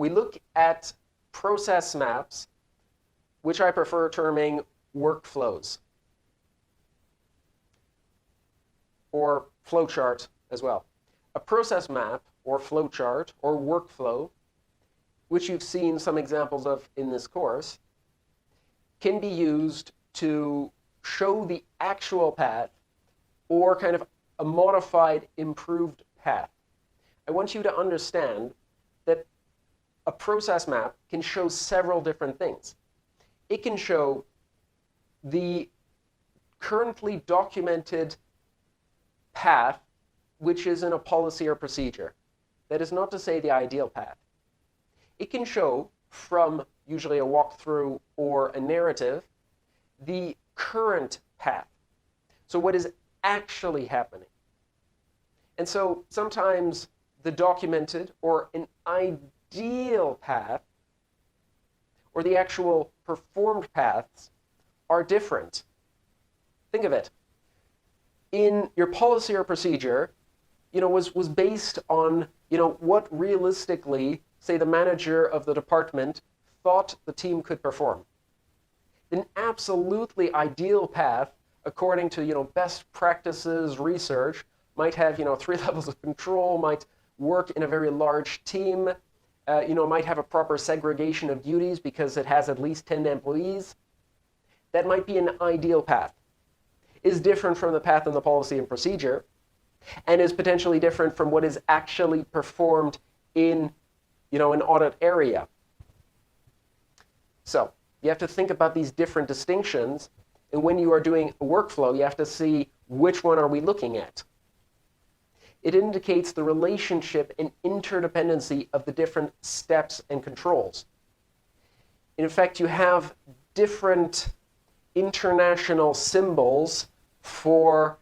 we look at process maps, which I prefer terming workflows, or flowchart as well. A process map, or flowchart, or workflow, which you've seen some examples of in this course, can be used to show the actual path or kind of a modified, improved path. I want you to understand that a process map can show several different things. It can show the currently documented path, which is in a policy or procedure. That is not to say the ideal path. It can show from usually a walkthrough or a narrative the current path. So what is actually happening. And so sometimes the documented or an ideal path or the actual performed paths are different. Think of it. In your policy or procedure, was based on, what realistically, say, the manager of the department thought the team could perform. An absolutely ideal path, according to, best practices research, might have, 3 levels of control, might work in a very large team, might have a proper segregation of duties because it has at least 10 employees. That might be an ideal path. Is different from the path in the policy and procedure, and is potentially different from what is actually performed in, an audit area. So you have to think about these different distinctions, and when you are doing a workflow, you have to see which one are we looking at. It indicates the relationship and interdependency of the different steps and controls. In effect, you have different international symbols for,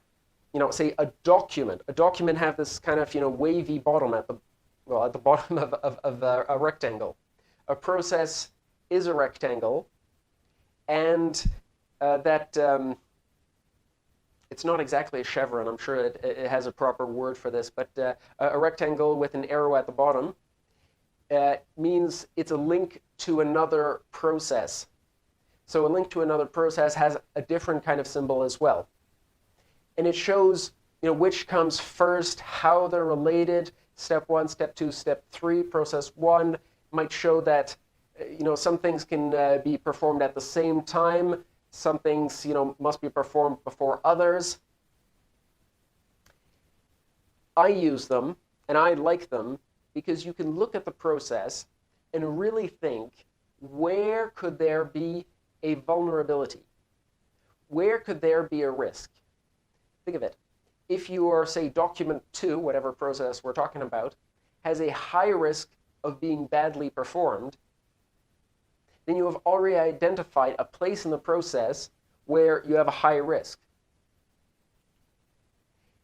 say a document. A document has this kind of, wavy bottom at the bottom of a rectangle. A process is a rectangle, and it's not exactly a chevron. I'm sure it has a proper word for this, but a rectangle with an arrow at the bottom means it's a link to another process. So a link to another process has a different kind of symbol as well. And it shows, which comes first, how they're related. Step 1, step 2, step 3. Process 1 might show that, some things can be performed at the same time. Some things, must be performed before others. I use them, and I like them, because you can look at the process and really think, where could there be a vulnerability? Where could there be a risk? Think of it. If your, say, document 2, whatever process we're talking about, has a high risk of being badly performed, then you have already identified a place in the process where you have a high risk.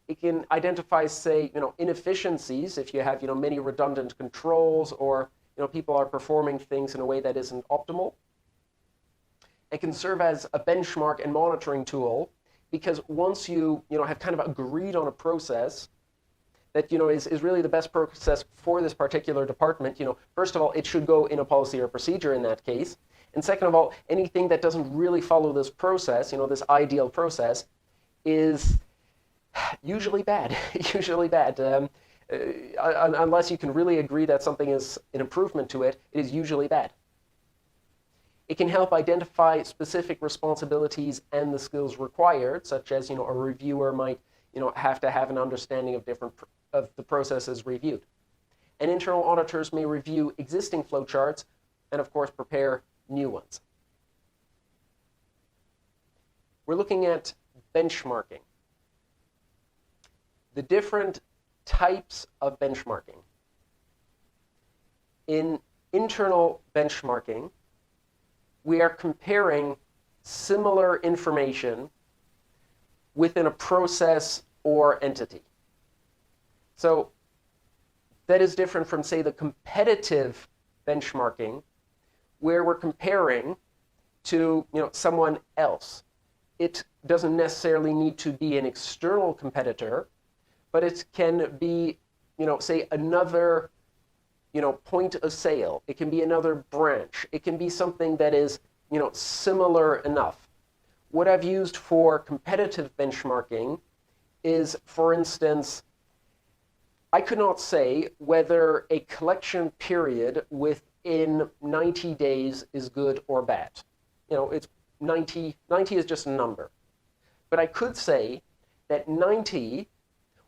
It can identify, say, inefficiencies if you have, many redundant controls, or, people are performing things in a way that isn't optimal. It can serve as a benchmark and monitoring tool, because once you, have kind of agreed on a process that, is really the best process for this particular department, first of all, it should go in a policy or procedure in that case. And second of all, anything that doesn't really follow this process, this ideal process, is usually bad, usually bad. Unless you can really agree that something is an improvement to it, it is usually bad. It can help identify specific responsibilities and the skills required, such as, a reviewer might, have to have an understanding of the processes reviewed. And internal auditors may review existing flowcharts and, of course, prepare new ones. We're looking at benchmarking. The different types of benchmarking. In internal benchmarking, we are comparing similar information within a process or entity. So that is different from, say, the competitive benchmarking, where we're comparing to, someone else. It doesn't necessarily need to be an external competitor, but it can be, say, another point of sale. It can be another branch. It can be something that is, similar enough. What I've used for competitive benchmarking is, for instance, I could not say whether a collection period within 90 days is good or bad. It's 90 is just a number. But I could say that 90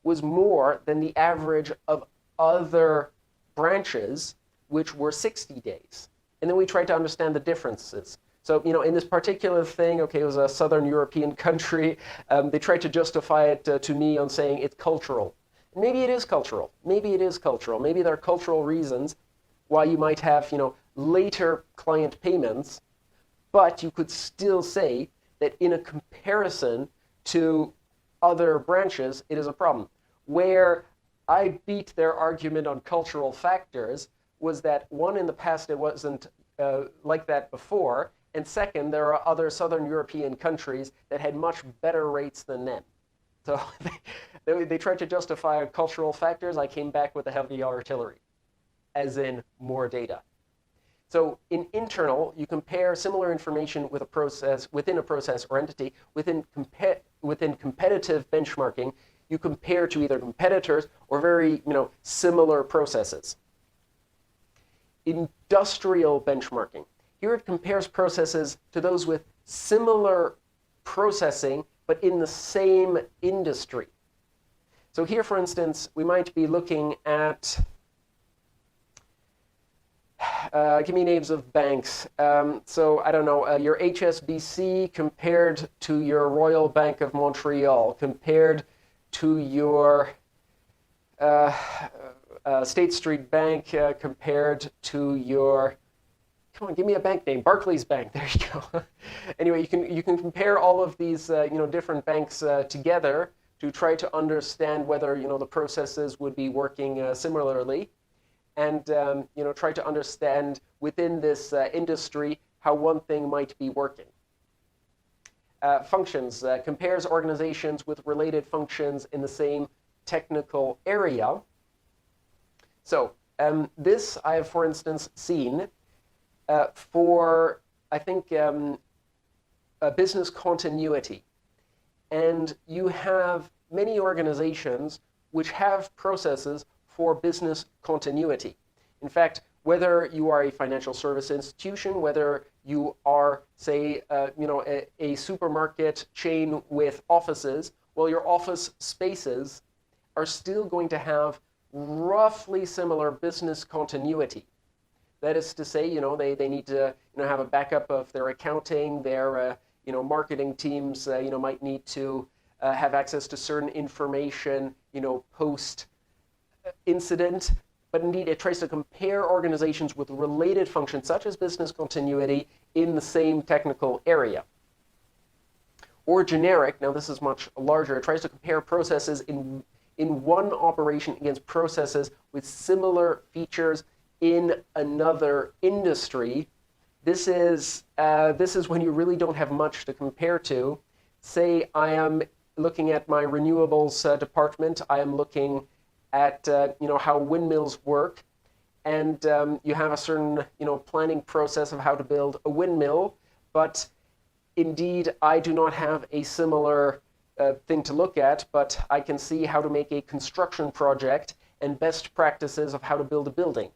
was more than the average of other branches, which were 60 days. And then we tried to understand the differences. So, in this particular thing, okay, it was a Southern European country. They tried to justify it to me on saying it's cultural. Maybe it is cultural. Maybe it is cultural. Maybe there are cultural reasons why you might have, later client payments, but you could still say that in a comparison to other branches, it is a problem. Where I beat their argument on cultural factors was that, one, in the past it wasn't like that before, and second, there are other Southern European countries that had much better rates than them. So they tried to justify cultural factors. I came back with a heavy artillery, as in more data. So in internal, you compare similar information with a process, within a process or entity. Within competitive benchmarking, you compare to either competitors or very similar processes. Industrial benchmarking. Here it compares processes to those with similar processing, but in the same industry. So here, for instance, we might be looking at, give me names of banks. So I don't know, your HSBC compared to your Royal Bank of Montreal, compared to your State Street Bank, compared to your, come on, give me a bank name, Barclays Bank, there you go. Anyway, you can compare all of these different banks together to try to understand whether the processes would be working similarly, and try to understand within this industry how one thing might be working. Functions compares organizations with related functions in the same technical area. So this I have, for instance, seen for, I think, business continuity. And you have many organizations which have processes for business continuity. In fact, whether you are a financial service institution, whether you are, say, a supermarket chain with offices, well, your office spaces are still going to have roughly similar business continuity. That is to say, they need to have a backup of their accounting, their marketing teams, might need to have access to certain information, post incident. But indeed, it tries to compare organizations with related functions, such as business continuity, in the same technical area. Or generic, now this is much larger, it tries to compare processes in one operation against processes with similar features in another industry. This is when you really don't have much to compare to. Say I am looking at my renewables department. I am looking at how windmills work, and you have a certain planning process of how to build a windmill. But indeed, I do not have a similar thing to look at, but I can see how to make a construction project and best practices of how to build a building.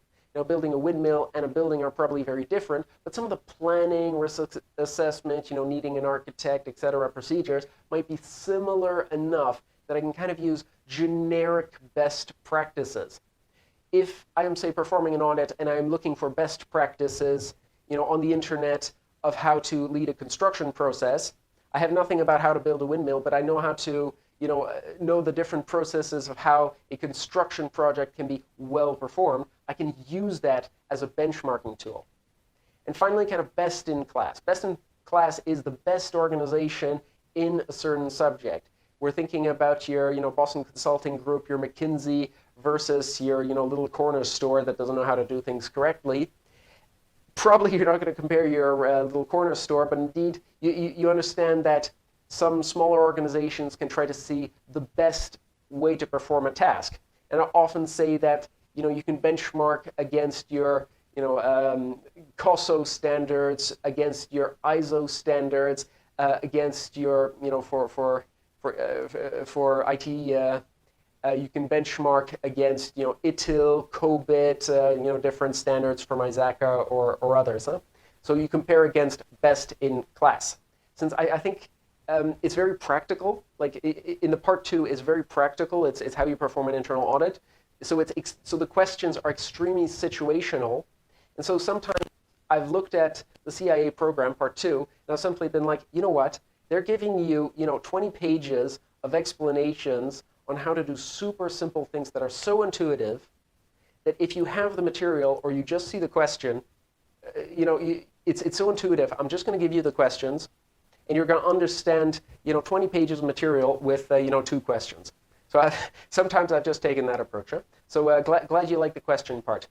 Building a windmill and a building are probably very different, but some of the planning, risk assessment, needing an architect, etc., procedures might be similar enough that I can kind of use generic best practices. If I am, say, performing an audit and I'm looking for best practices, on the internet of how to lead a construction process, I have nothing about how to build a windmill, but I know how to, know the different processes of how a construction project can be well performed. I can use that as a benchmarking tool. And finally, kind of best in class. Best in class is the best organization in a certain subject. We're thinking about your, Boston Consulting Group, your McKinsey versus your, little corner store that doesn't know how to do things correctly. Probably you're not going to compare your little corner store, but indeed you understand that some smaller organizations can try to see the best way to perform a task. And I often say that you can benchmark against your, COSO standards, against your ISO standards, against your, for IT, you can benchmark against, ITIL, COBIT, different standards from ISACA or others. Huh? So you compare against best in class. Since I think it's very practical, like in the part 2 is very practical. It's how you perform an internal audit. So so the questions are extremely situational. And so sometimes I've looked at the CIA program, part 2, and I've simply been like, you know what? They're giving you, 20 pages of explanations on how to do super simple things that are so intuitive that if you have the material or you just see the question, it's so intuitive. I'm just going to give you the questions, and you're going to understand, 20 pages of material with, 2 questions. So sometimes I've just taken that approach. Huh? So glad you like the question part.